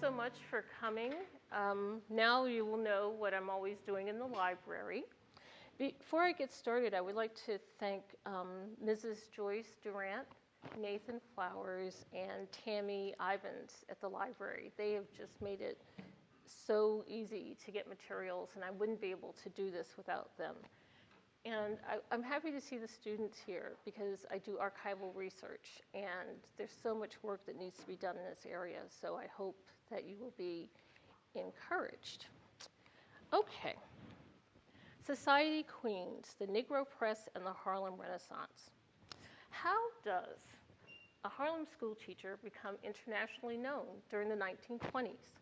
so much for coming. Now you will know what I'm always doing in the library. Before I get started, I would like to thank Mrs. Joyce Durant, Nathan Flowers, and Tammy Ivins at the library. They have just made it so easy to get materials, and I wouldn't be able to do this without them. And I'm happy to see the students here because I do archival research, and there's so much work that needs to be done in this area, so I hope that you will be encouraged. Okay. Society Queens, the Negro Press and the Harlem Renaissance. How does a Harlem school teacher become internationally known during the 1920s?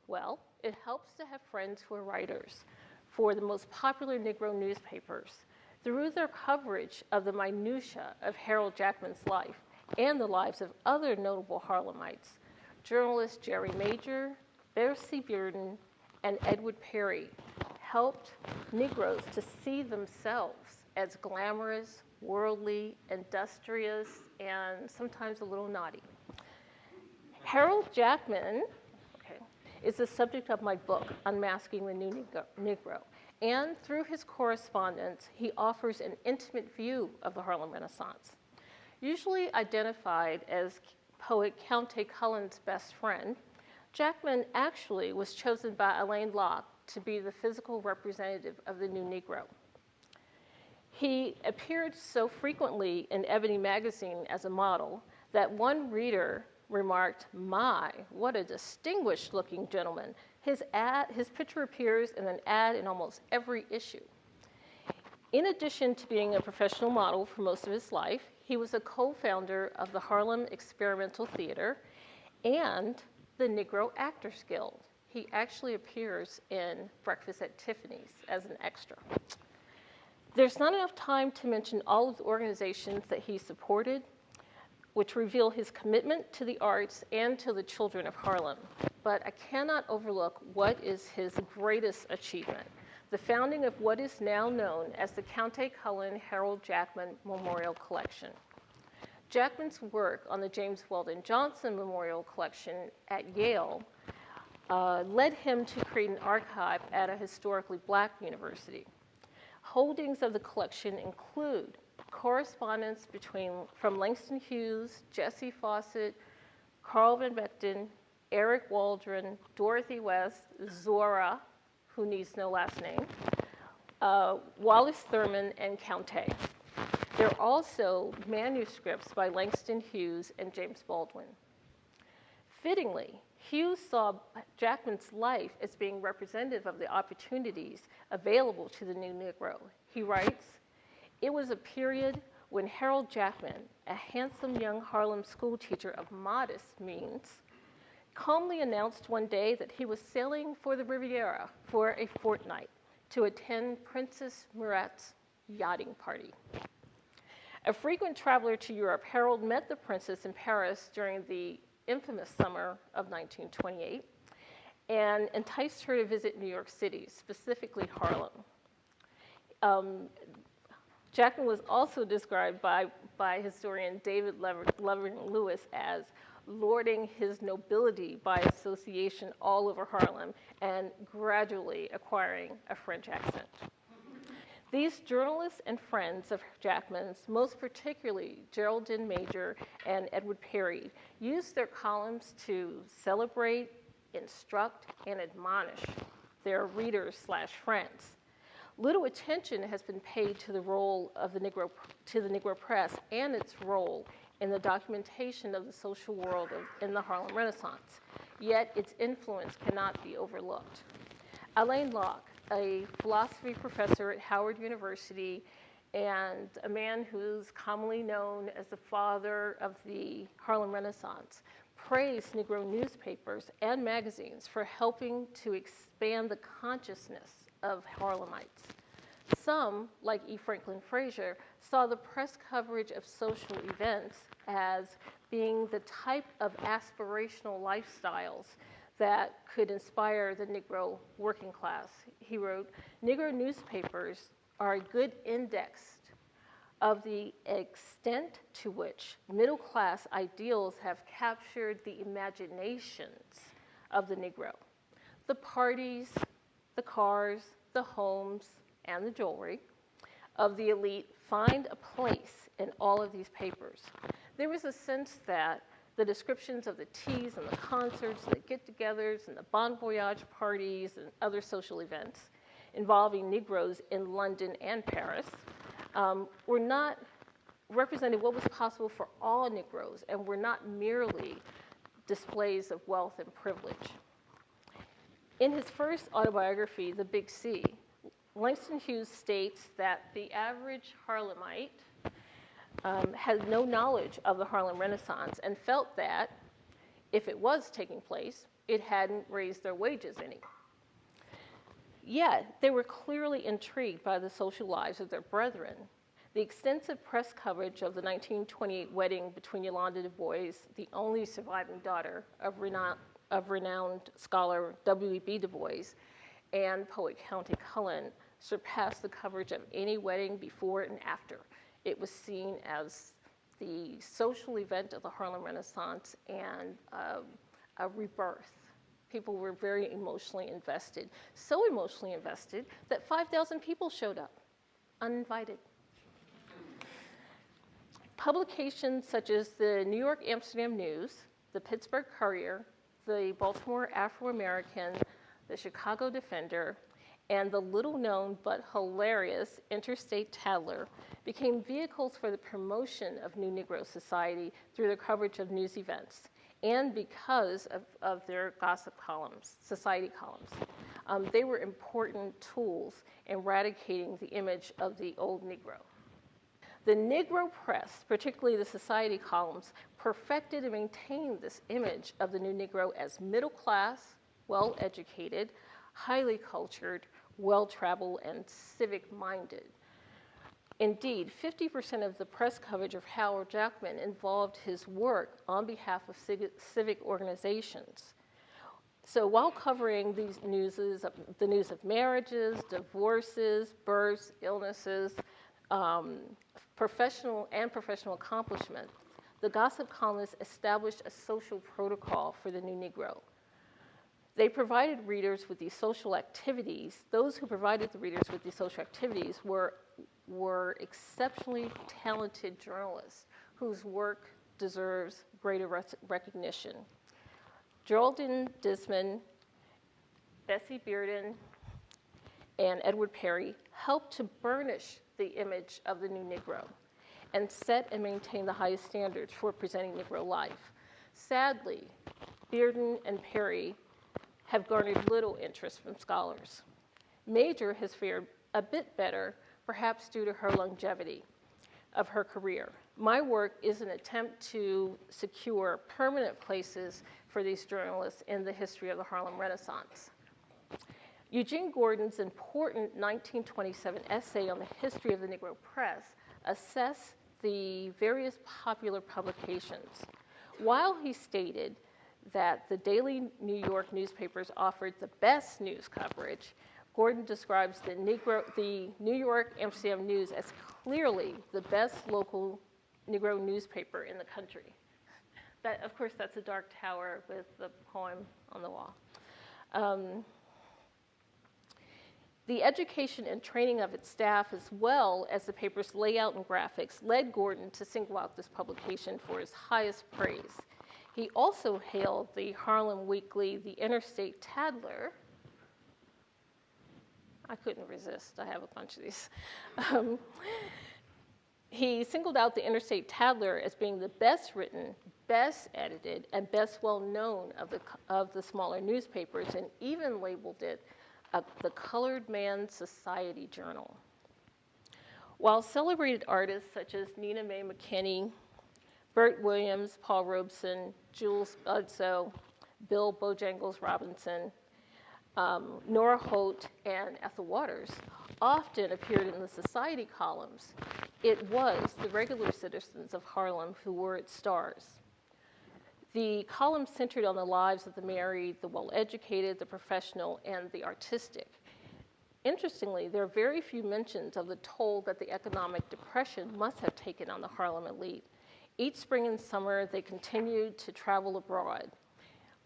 Well, it helps to have friends who are writers for the most popular Negro newspapers. Through their coverage of the minutiae of Harold Jackman's life and the lives of other notable Harlemites, journalists Jerry Major, Bessie Bearden, and Edward Perry helped Negroes to see themselves as glamorous, worldly, industrious, and sometimes a little naughty. Harold Jackman is the subject of my book, Unmasking the New Negro. And through his correspondence, he offers an intimate view of the Harlem Renaissance. Usually identified as poet Countee Cullen's best friend, Jackman actually was chosen by Alain Locke to be the physical representative of the new Negro. He appeared so frequently in Ebony magazine as a model that one reader remarked, "My, what a distinguished looking gentleman." His picture appears in an ad in almost every issue. In addition to being a professional model for most of his life, he was a co-founder of the Harlem Experimental Theater and the Negro Actors Guild. He actually appears in Breakfast at Tiffany's as an extra. There's not enough time to mention all of the organizations that he supported, which reveal his commitment to the arts and to the children of Harlem. But I cannot overlook what is his greatest achievement, the founding of what is now known as the Countee Cullen Harold Jackman Memorial Collection. Jackman's work on the James Weldon Johnson Memorial Collection at Yale led him to create an archive at a historically Black university. Holdings of the collection include correspondence from Langston Hughes, Jessie Fawcett, Carl Van Vechten, Eric Waldron, Dorothy West, Zora, who needs no last name, Wallace Thurman, and Countee. There are also manuscripts by Langston Hughes and James Baldwin. Fittingly, Hughes saw Jackman's life as being representative of the opportunities available to the new Negro. He writes, "It was a period when Harold Jackman, a handsome young Harlem school teacher of modest means, calmly announced one day that he was sailing for the Riviera for a fortnight to attend Princess Murat's yachting party." A frequent traveler to Europe, Harold met the princess in Paris during the infamous summer of 1928 and enticed her to visit New York City, specifically Harlem. Jackman was also described by historian David Levering Lewis as lording his nobility by association all over Harlem and gradually acquiring a French accent. These journalists and friends of Jackman's, most particularly Geraldine Major and Edward Perry, used their columns to celebrate, instruct, and admonish their readers/friends. Little attention has been paid to the role of the Negro Press and its role in the documentation of the social world in the Harlem Renaissance, yet its influence cannot be overlooked. Alain Locke, a philosophy professor at Howard University and a man who's commonly known as the father of the Harlem Renaissance, praised Negro newspapers and magazines for helping to expand the consciousness of Harlemites. Some, like E. Franklin Frazier, saw the press coverage of social events as being the type of aspirational lifestyles that could inspire the Negro working class. He wrote, "Negro newspapers are a good index of the extent to which middle-class ideals have captured the imaginations of the Negro. The parties, the cars, the homes, and the jewelry of the elite find a place in all of these papers. There was a sense that the descriptions of the teas and the concerts, the get-togethers and the bon voyage parties and other social events involving Negroes in London and Paris were not represented what was possible for all Negroes and were not merely displays of wealth and privilege. In his first autobiography, The Big C, Langston Hughes states that the average Harlemite had no knowledge of the Harlem Renaissance and felt that if it was taking place, it hadn't raised their wages any. Yet, they were clearly intrigued by the social lives of their brethren. The extensive press coverage of the 1928 wedding between Yolanda Du Bois, the only surviving daughter of renowned scholar W.E.B. Du Bois, and poet Countee Cullen surpassed the coverage of any wedding before and after. It was seen as the social event of the Harlem Renaissance and a rebirth. People were very emotionally invested, so emotionally invested that 5,000 people showed up, uninvited. Publications such as the New York Amsterdam News, the Pittsburgh Courier, the Baltimore Afro-American, the Chicago Defender, and the little-known but hilarious Interstate Tattler became vehicles for the promotion of New Negro society through their coverage of news events and because of their gossip columns, society columns. They were important tools in eradicating the image of the old Negro. The Negro press, particularly the society columns, perfected and maintained this image of the new Negro as middle class, well-educated, highly cultured, well-traveled, and civic-minded. Indeed, 50% of the press coverage of Howard Jackman involved his work on behalf of civic organizations. So while covering these the news of marriages, divorces, births, illnesses, professional accomplishments, the gossip columnists established a social protocol for the new Negro. They provided readers with these social activities. Those who provided the readers with these social activities were exceptionally talented journalists whose work deserves greater recognition. Geraldine Disman, Bessie Bearden, and Edward Perry helped to burnish the image of the new Negro and set and maintain the highest standards for presenting Negro life. Sadly, Bearden and Perry have garnered little interest from scholars. Major has fared a bit better, perhaps due to her longevity of her career. My work is an attempt to secure permanent places for these journalists in the history of the Harlem Renaissance. Eugene Gordon's important 1927 essay on the history of the Negro press assessed the various popular publications. While he stated that the daily New York newspapers offered the best news coverage, Gordon describes the New York Amsterdam News as clearly the best local Negro newspaper in the country. That, of course, that's a dark tower with the poem on the wall. The education and training of its staff, as well as the paper's layout and graphics, led Gordon to single out this publication for his highest praise. He also hailed the Harlem Weekly, the Interstate Tattler. I couldn't resist. I have a bunch of these. He singled out the Interstate Tattler as being the best written, best edited, and best well-known of the smaller newspapers, and even labeled it the Colored Man Society Journal. While celebrated artists such as Nina Mae McKinney, Bert Williams, Paul Robeson, Jules Budsoe, Bill Bojangles Robinson, Nora Holt, and Ethel Waters often appeared in the society columns, it was the regular citizens of Harlem who were its stars. The columns centered on the lives of the married, the well-educated, the professional, and the artistic. Interestingly, there are very few mentions of the toll that the economic depression must have taken on the Harlem elite. Each spring and summer, they continued to travel abroad.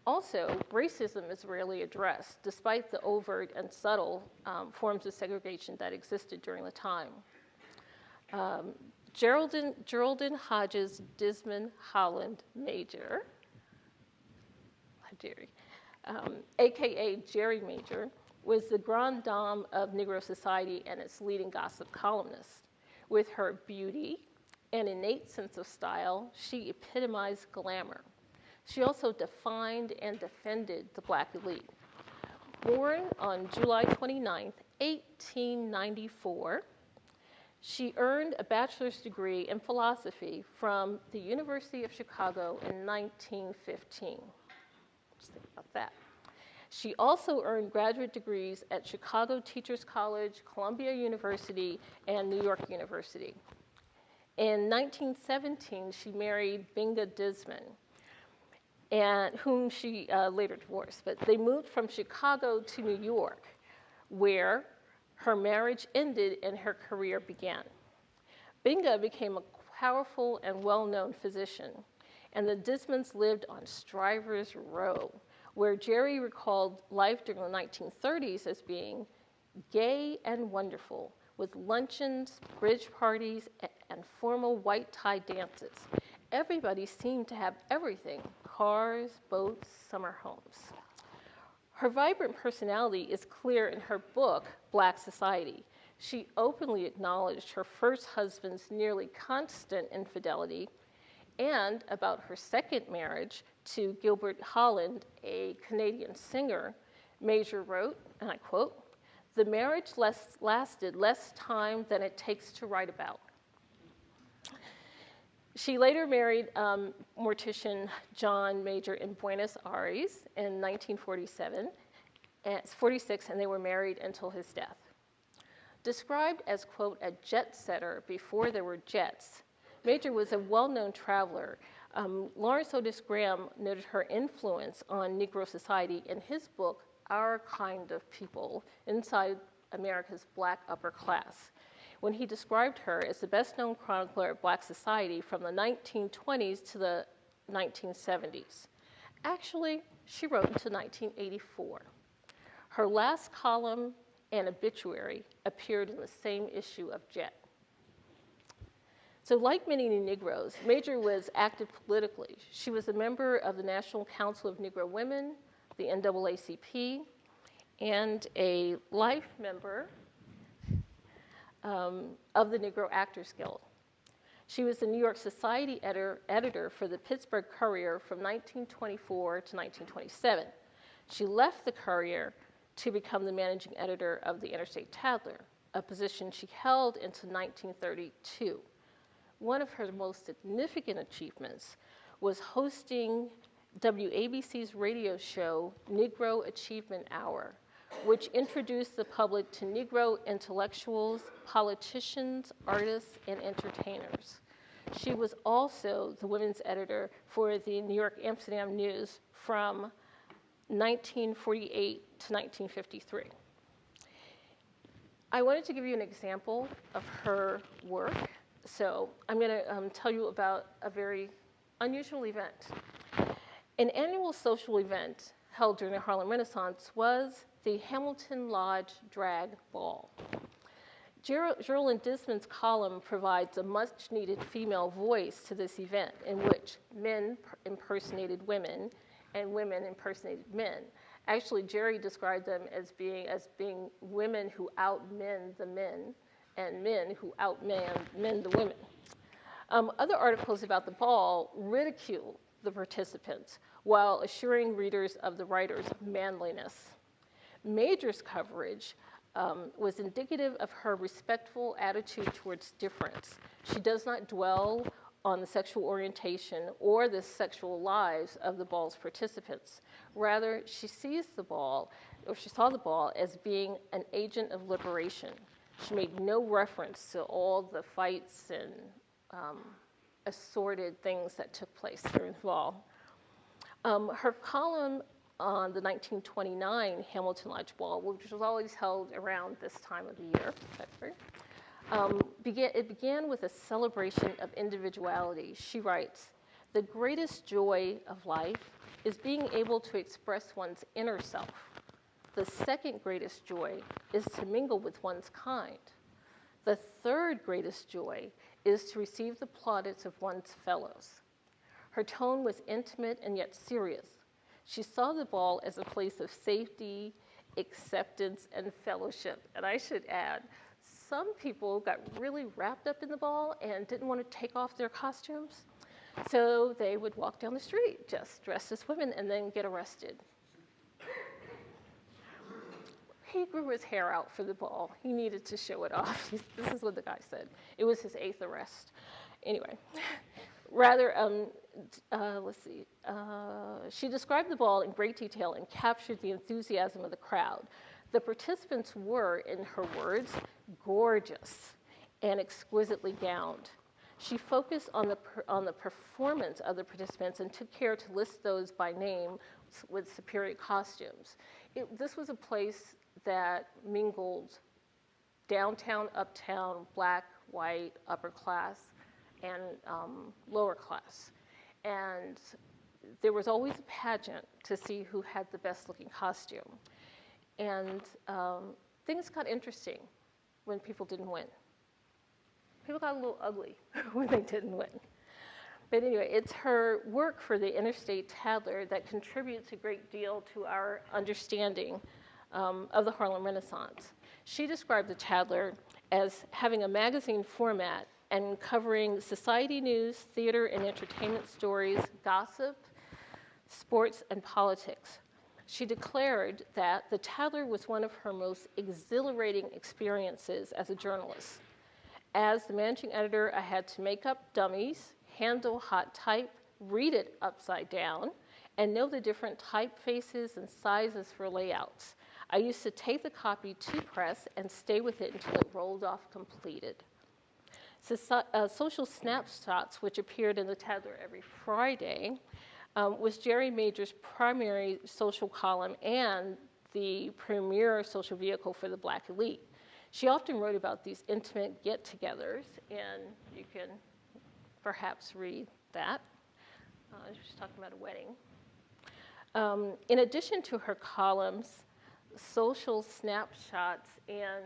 Also, racism is rarely addressed, despite the overt and subtle forms of segregation that existed during the time. Geraldine Hodges Dismond Holland Major, Jerry, AKA Jerry Major, was the grande dame of Negro society and its leading gossip columnist. With her beauty and innate sense of style, she epitomized glamour. She also defined and defended the Black elite. Born on July 29, 1894, she earned a bachelor's degree in philosophy from the University of Chicago in 1915. Just think about that. She also earned graduate degrees at Chicago Teachers College, Columbia University, and New York University. In 1917, she married Binga Dismond, and whom she later divorced. But they moved from Chicago to New York, where her marriage ended and her career began. Binga became a powerful and well-known physician, and the Dismonds lived on Strivers Row, where Jerry recalled life during the 1930s as being gay and wonderful, with luncheons, bridge parties, and formal white tie dances. Everybody seemed to have everything: cars, boats, summer homes. Her vibrant personality is clear in her book, Black Society. She openly acknowledged her first husband's nearly constant infidelity, and about her second marriage to Gilbert Holland, a Canadian singer. Major wrote, and I quote, "The marriage lasted less time than it takes to write about." She later married mortician John Major in Buenos Aires in 1946, and they were married until his death. Described as, quote, "a jet setter before there were jets," Major was a well-known traveler. Lawrence Otis Graham noted her influence on Negro society in his book, Our Kind of People, Inside America's Black Upper Class, when he described her as the best-known chronicler of Black society from the 1920s to the 1970s. Actually, she wrote until 1984. Her last column and obituary appeared in the same issue of Jet. So like many Negroes, Major was active politically. She was a member of the National Council of Negro Women, the NAACP, and a life member of the Negro Actors Guild. She was the New York Society editor for the Pittsburgh Courier from 1924 to 1927. She left the Courier to become the managing editor of the Interstate Tatler, a position she held until 1932. One of her most significant achievements was hosting WABC's radio show, Negro Achievement Hour, which introduced the public to Negro intellectuals, politicians, artists, and entertainers. She was also the women's editor for the New York Amsterdam News from 1948 to 1953. I wanted to give you an example of her work. So I'm going to tell you about a very unusual event. An annual social event held during the Harlem Renaissance was the Hamilton Lodge Drag Ball. Geraldine Dismond's column provides a much-needed female voice to this event, in which men impersonated women and women impersonated men. Actually, Jerry described them as being women who outmen the men and men who outmen the women. Other articles about the ball ridicule the participants while assuring readers of the writer's manliness. Major's coverage was indicative of her respectful attitude towards difference. She does not dwell on the sexual orientation or the sexual lives of the ball's participants. Rather, she saw the ball as being an agent of liberation. She made no reference to all the fights and assorted things that took place during the ball. Her column on the 1929 Hamilton Lodge Ball, which was always held around this time of the year, February, it began with a celebration of individuality. She writes, the greatest joy of life is being able to express one's inner self. The second greatest joy is to mingle with one's kind. The third greatest joy is to receive the plaudits of one's fellows. Her tone was intimate and yet serious. She saw the ball as a place of safety, acceptance, and fellowship. And I should add, some people got really wrapped up in the ball and didn't want to take off their costumes. So they would walk down the street just dressed as women and then get arrested. He grew his hair out for the ball. He needed to show it off. This is what the guy said. It was his 8th arrest. Anyway, let's see. She described the ball in great detail and captured the enthusiasm of the crowd. The participants were, in her words, gorgeous and exquisitely gowned. She focused on the performance of the participants and took care to list those by name with superior costumes. This was a place that mingled downtown, uptown, black, white, upper class, and lower class. And there was always a pageant to see who had the best looking costume. And things got interesting when people didn't win. People got a little ugly when they didn't win. But anyway, it's her work for the Interstate Tattler that contributes a great deal to our understanding of the Harlem Renaissance. She described the Tattler as having a magazine format and covering society news, theater and entertainment stories, gossip, sports, and politics. She declared that the Tattler was one of her most exhilarating experiences as a journalist. As the managing editor, I had to make up dummies, handle hot type, read it upside down, and know the different typefaces and sizes for layouts. I used to take the copy to press and stay with it until it rolled off completed. Social Snapshots, which appeared in the Tattler every Friday, was Jerry Major's primary social column and the premier social vehicle for the Black elite. She often wrote about these intimate get-togethers, and you can perhaps read that. She's talking about a wedding. In addition to her columns, Social Snapshots, and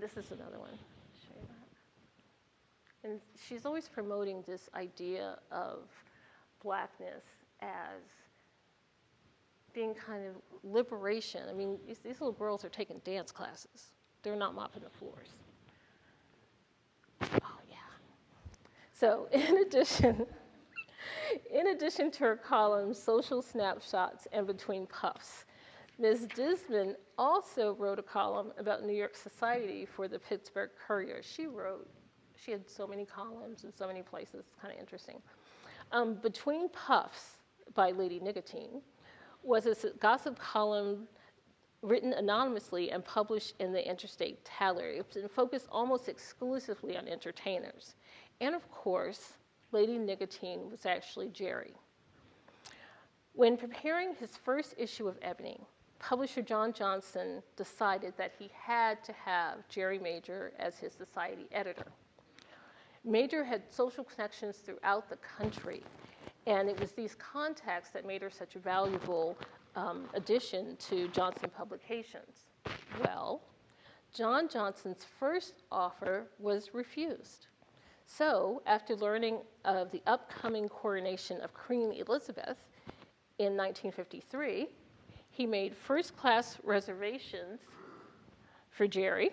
this is another one. I'll show you that. And she's always promoting this idea of Blackness as being kind of liberation. I mean, these little girls are taking dance classes. They're not mopping the floors. Oh, yeah. So in addition to her columns, Social Snapshots and Between Puffs, Ms. Disman also wrote a column about New York society for the Pittsburgh Courier. She had so many columns in so many places, it's kind of interesting. Between Puffs by Lady Nicotine was a gossip column written anonymously and published in the Interstate Tattler. It was focused almost exclusively on entertainers. And of course, Lady Nicotine was actually Jerry. When preparing his first issue of Ebony, publisher John Johnson decided that he had to have Jerry Major as his society editor. Major had social connections throughout the country, and it was these contacts that made her such a valuable addition to Johnson Publications. Well, John Johnson's first offer was refused. So, after learning of the upcoming coronation of Queen Elizabeth in 1953, he made first-class reservations for Jerry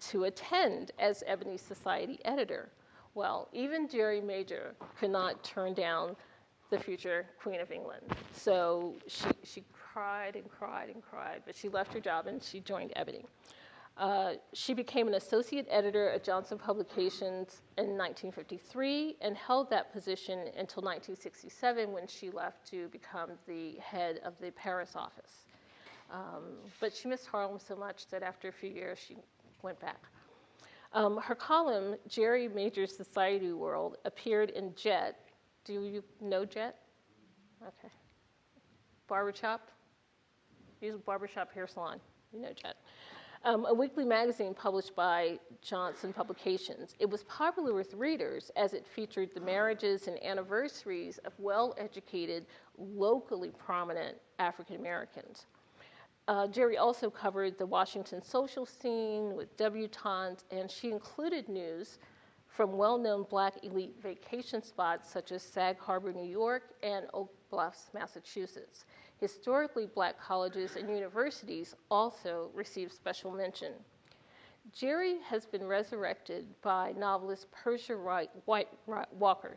to attend as Ebony Society editor. Well, even Jerry Major could not turn down the future Queen of England. So she cried and cried and cried, but she left her job and she joined Ebony. She became an associate editor at Johnson Publications in 1953 and held that position until 1967 when she left to become the head of the Paris office. But she missed Harlem so much that after a few years she went back. Her column, Jerry Major's Society World, appeared in Jet. Do you know Jet? Okay. Barbershop? Use a barbershop hair salon. You know Jet. a weekly magazine published by Johnson Publications. It was popular with readers as it featured the marriages and anniversaries of well-educated, locally prominent African Americans. Jerry also covered the Washington social scene with debutantes, and she included news from well-known Black elite vacation spots such as Sag Harbor, New York, and Oak Bluffs, Massachusetts. Historically Black colleges and universities also received special mention. Jerry has been resurrected by novelist Persia Walker,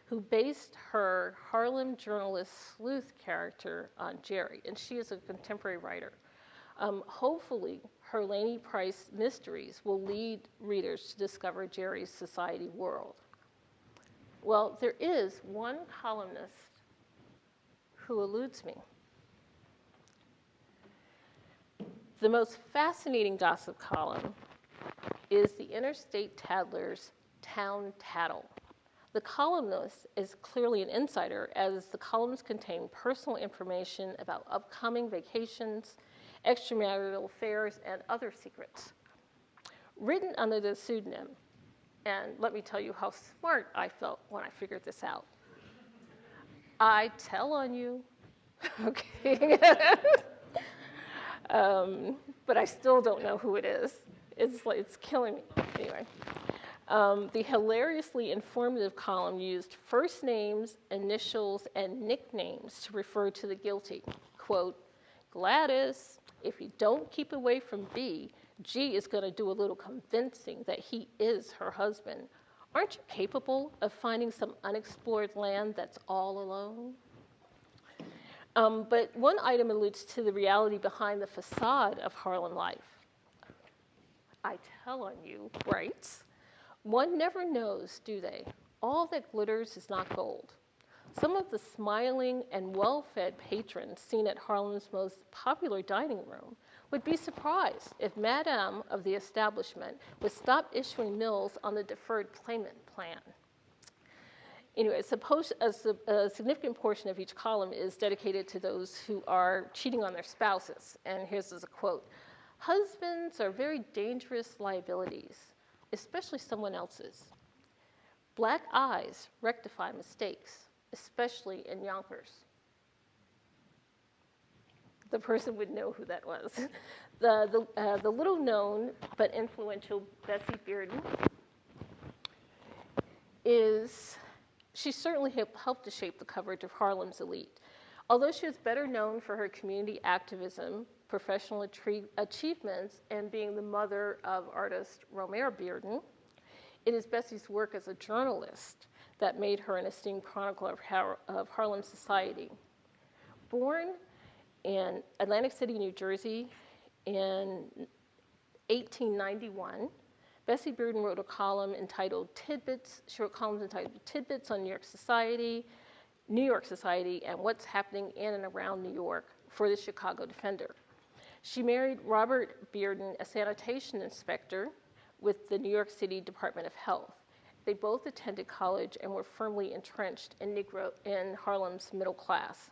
who based her Harlem journalist sleuth character on Jerry, and she is a contemporary writer. Hopefully, her Lainey Price mysteries will lead readers to discover Jerry's society world. Well, there is one columnist who eludes me. The most fascinating gossip column is the Interstate Tattler's Town Tattle. The columnist is clearly an insider, as the columns contain personal information about upcoming vacations, extramarital affairs, and other secrets. Written under the pseudonym, and let me tell you how smart I felt when I figured this out. I tell on you, okay? But I still don't know who it is. It's killing me. Anyway, the hilariously informative column used first names, initials, and nicknames to refer to the guilty. Quote, Gladys, if you don't keep away from B, G is going to do a little convincing that he is her husband. Aren't you capable of finding some unexplored land that's all alone? But one item alludes to the reality behind the facade of Harlem life. I tell on you, writes, one never knows, do they? All that glitters is not gold. Some of the smiling and well-fed patrons seen at Harlem's most popular dining room would be surprised if Madame of the establishment would stop issuing meals on the deferred payment plan. Anyway, a significant portion of each column is dedicated to those who are cheating on their spouses. And here's a quote. Husbands are very dangerous liabilities, especially someone else's. Black eyes rectify mistakes, especially in Yonkers. The person would know who that was. The little known but influential Bessie Bearden she certainly helped to shape the coverage of Harlem's elite. Although she is better known for her community activism, professional achievements, and being the mother of artist Romare Bearden, it is Bessie's work as a journalist that made her an esteemed chronicler of Harlem society. Born in Atlantic City, New Jersey in 1891, Bessie Bearden wrote a column entitled Tidbits. She wrote columns entitled Tidbits on New York Society, and what's happening in and around New York for the Chicago Defender. She married Robert Bearden, a sanitation inspector with the New York City Department of Health. They both attended college and were firmly entrenched in Harlem's middle class.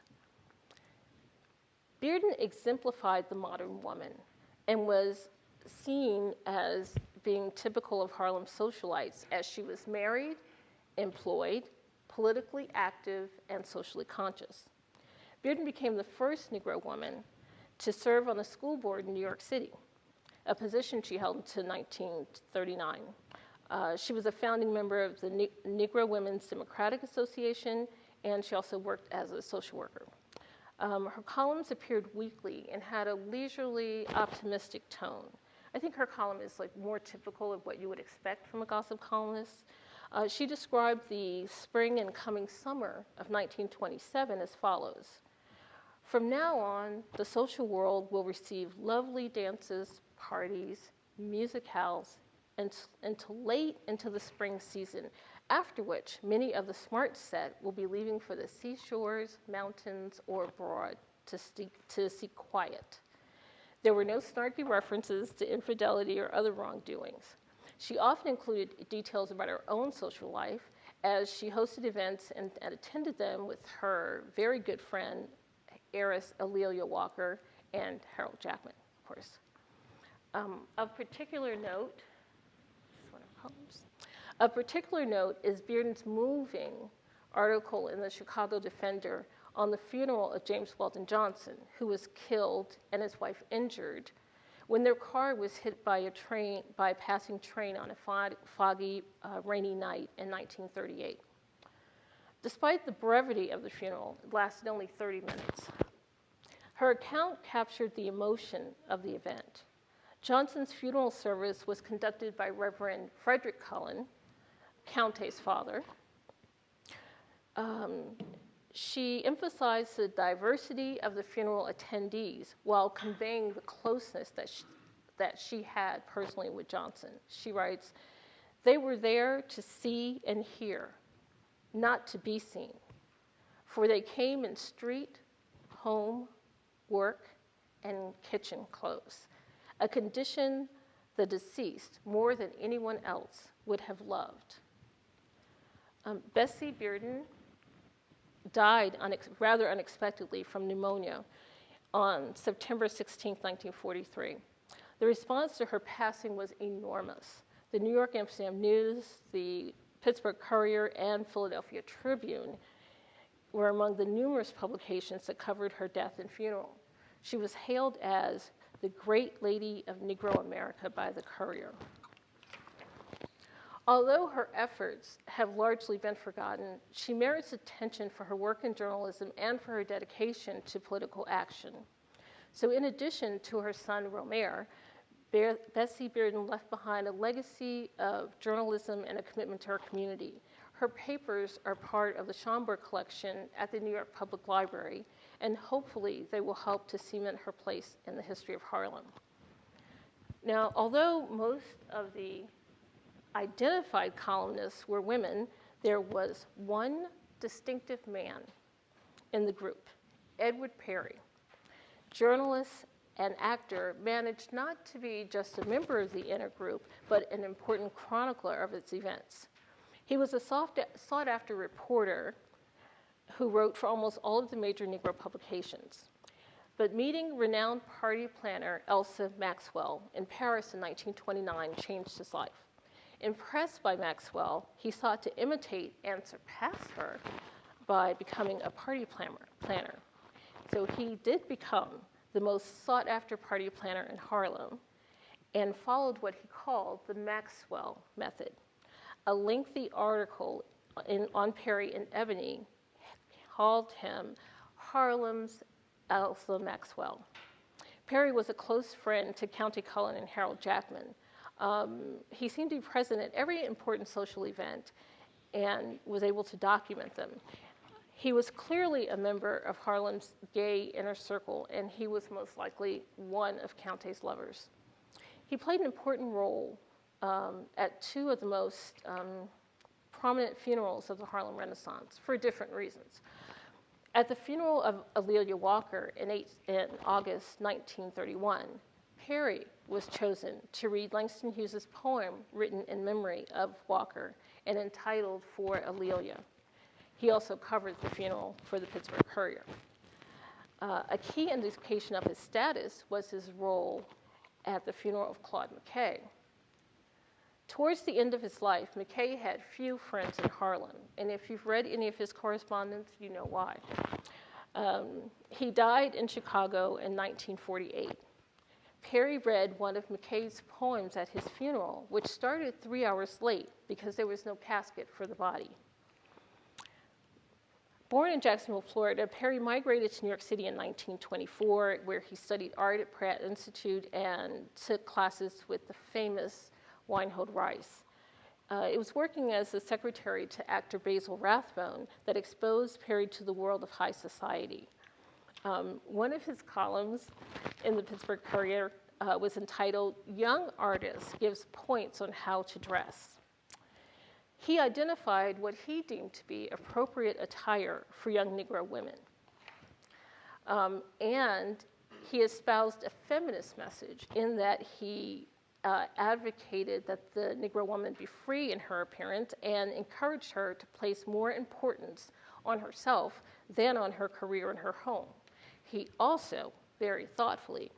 Bearden exemplified the modern woman and was seen as being typical of Harlem socialites, as she was married, employed, politically active, and socially conscious. Bearden became the first Negro woman to serve on the school board in New York City, a position she held until 1939. She was a founding member of the Negro Women's Democratic Association, and she also worked as a social worker. Her columns appeared weekly and had a leisurely, optimistic tone. I think her column is more typical of what you would expect from a gossip columnist. She described the spring and coming summer of 1927 as follows. From now on, the social world will receive lovely dances, parties, musicales, until late into the spring season, after which many of the smart set will be leaving for the seashores, mountains, or abroad to seek quiet. There were no snarky references to infidelity or other wrongdoings. She often included details about her own social life, as she hosted events and attended them with her very good friend, heiress Alelia Walker, and Harold Jackman, of course. Of particular note, of particular note is Bearden's moving article in the Chicago Defender on the funeral of James Weldon Johnson, who was killed and his wife injured when their car was hit by a passing train on a foggy, rainy night in 1938. Despite the brevity of the funeral, it lasted only 30 minutes. Her account captured the emotion of the event. Johnson's funeral service was conducted by Reverend Frederick Cullen, Countess' father. She emphasized the diversity of the funeral attendees while conveying the closeness that she had personally with Johnson. She writes, "They were there to see and hear, not to be seen, for they came in street, home, work, and kitchen clothes, a condition the deceased, more than anyone else, would have loved." Bessie Bearden died rather unexpectedly from pneumonia on September 16, 1943. The response to her passing was enormous. The New York Amsterdam News, the Pittsburgh Courier, and Philadelphia Tribune were among the numerous publications that covered her death and funeral. She was hailed as the great lady of Negro America by the Courier. Although her efforts have largely been forgotten, she merits attention for her work in journalism and for her dedication to political action. So in addition to her son, Romer, Bessie Bearden left behind a legacy of journalism and a commitment to her community. Her papers are part of the Schomburg collection at the New York Public Library, and hopefully they will help to cement her place in the history of Harlem. Now, although most of the identified columnists were women, there was one distinctive man in the group, Edward Perry. Journalist and actor, managed not to be just a member of the inner group, but an important chronicler of its events. He was a sought-after reporter who wrote for almost all of the major Negro publications. But meeting renowned party planner Elsa Maxwell in Paris in 1929 changed his life. Impressed by Maxwell, he sought to imitate and surpass her by becoming a party planner. So he did become the most sought-after party planner in Harlem and followed what he called the Maxwell method. A lengthy article on Perry in Ebony called him Harlem's Elsa Maxwell. Perry was a close friend to County Cullen and Harold Jackman. He seemed to be present at every important social event and was able to document them. He was clearly a member of Harlem's gay inner circle, and he was most likely one of Countess' lovers. He played an important role at two of the most prominent funerals of the Harlem Renaissance for different reasons. At the funeral of Alelia Walker in August 1931, Perry was chosen to read Langston Hughes's poem written in memory of Walker and entitled For Alelia. He also covered the funeral for the Pittsburgh Courier. A key indication of his status was his role at the funeral of Claude McKay. Towards the end of his life, McKay had few friends in Harlem, and if you've read any of his correspondence, you know why. He died in Chicago in 1948. Perry read one of McKay's poems at his funeral, which started 3 hours late because there was no casket for the body. Born in Jacksonville, Florida, Perry migrated to New York City in 1924, where he studied art at Pratt Institute and took classes with the famous Weinhold Rice. It was working as a secretary to actor Basil Rathbone that exposed Perry to the world of high society. One of his columns in the Pittsburgh Courier was entitled, "Young Artist Gives Points on How to Dress." He identified what he deemed to be appropriate attire for young Negro women. And he espoused a feminist message in that he advocated that the Negro woman be free in her appearance and encouraged her to place more importance on herself than on her career and her home. He also, very thoughtfully,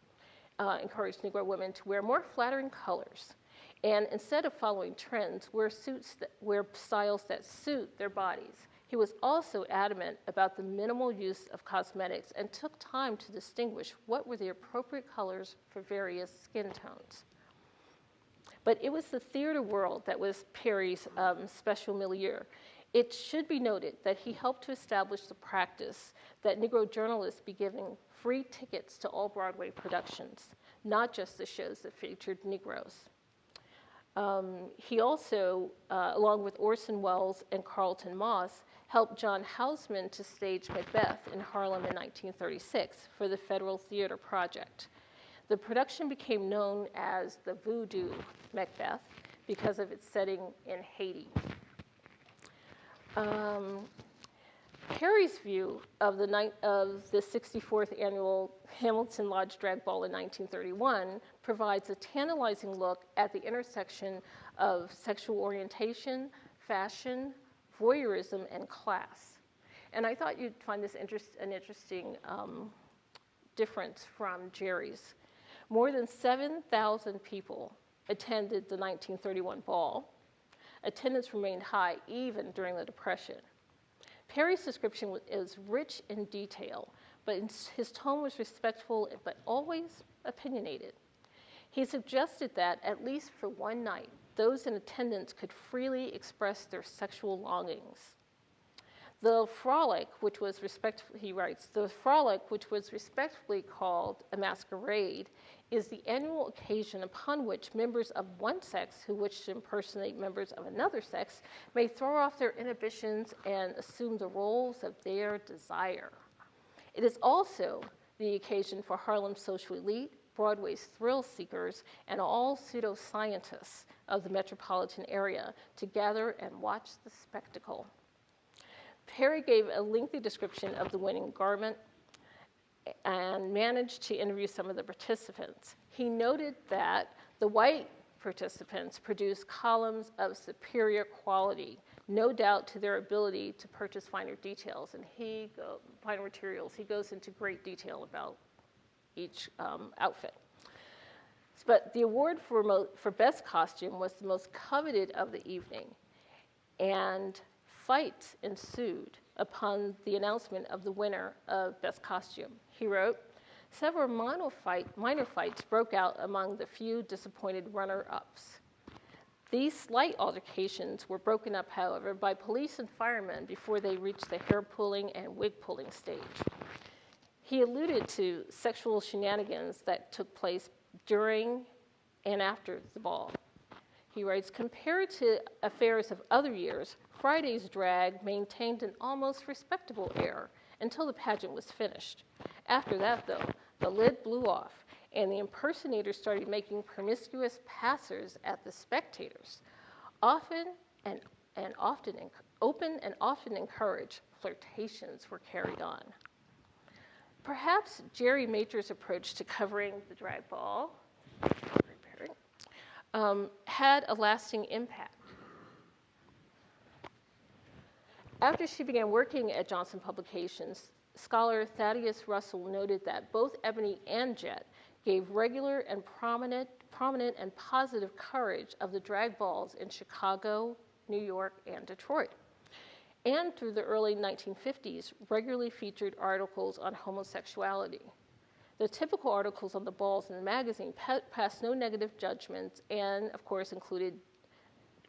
encouraged Negro women to wear more flattering colors. And instead of following trends, wear styles that suit their bodies. He was also adamant about the minimal use of cosmetics and took time to distinguish what were the appropriate colors for various skin tones. But it was the theater world that was Perry's special milieu. It should be noted that he helped to establish the practice that Negro journalists be given free tickets to all Broadway productions, not just the shows that featured Negroes. He also, along with Orson Welles and Carlton Moss, helped John Houseman to stage Macbeth in Harlem in 1936 for the Federal Theater Project. The production became known as the Voodoo Macbeth because of its setting in Haiti. Perry's view of the 64th annual Hamilton Lodge Drag Ball in 1931 provides a tantalizing look at the intersection of sexual orientation, fashion, voyeurism, and class. And I thought you'd find this an interesting difference from Jerry's. More than 7,000 people attended the 1931 ball. Attendance remained high even during the Depression. Perry's description is rich in detail, but his tone was respectful but always opinionated. He suggested that, at least for one night, those in attendance could freely express their sexual longings. The frolic, which was he writes, the frolic, which was respectfully called a masquerade, is the annual occasion upon which members of one sex who wish to impersonate members of another sex may throw off their inhibitions and assume the roles of their desire. It is also the occasion for Harlem's social elite, Broadway's thrill seekers, and all pseudoscientists of the metropolitan area to gather and watch the spectacle. Perry gave a lengthy description of the winning garment and managed to interview some of the participants. He noted that the white participants produced columns of superior quality, no doubt to their ability to purchase finer details, and finer materials. He goes into great detail about each outfit. But the award for best costume was the most coveted of the evening, and fights ensued upon the announcement of the winner of best costume. He wrote, "Several minor fights broke out among the few disappointed runner-ups. These slight altercations were broken up, however, by police and firemen before they reached the hair-pulling and wig-pulling stage." He alluded to sexual shenanigans that took place during and after the ball. He writes, "Compared to affairs of other years, Friday's drag maintained an almost respectable air until the pageant was finished. After that, though, the lid blew off, and the impersonators started making promiscuous passes at the spectators. Open and often encouraged flirtations were carried on." Perhaps Jerry Major's approach to covering the drag ball had a lasting impact. After she began working at Johnson Publications, scholar Thaddeus Russell noted that both Ebony and Jet gave regular and prominent and positive coverage of the drag balls in Chicago, New York, and Detroit. And through the early 1950s, regularly featured articles on homosexuality. The typical articles on the balls in the magazine passed no negative judgments and, of course, included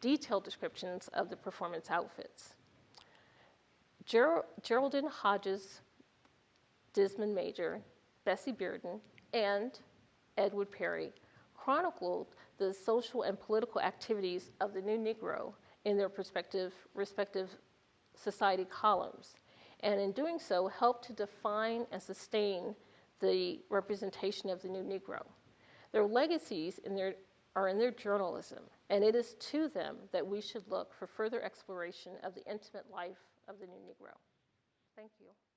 detailed descriptions of the performance outfits. Geraldine Hodges, Desmond Major, Bessie Bearden, and Edward Perry chronicled the social and political activities of the New Negro in their respective society columns, and in doing so helped to define and sustain the representation of the New Negro. Their legacies are in their journalism, and it is to them that we should look for further exploration of the intimate life of the New Negro. Thank you.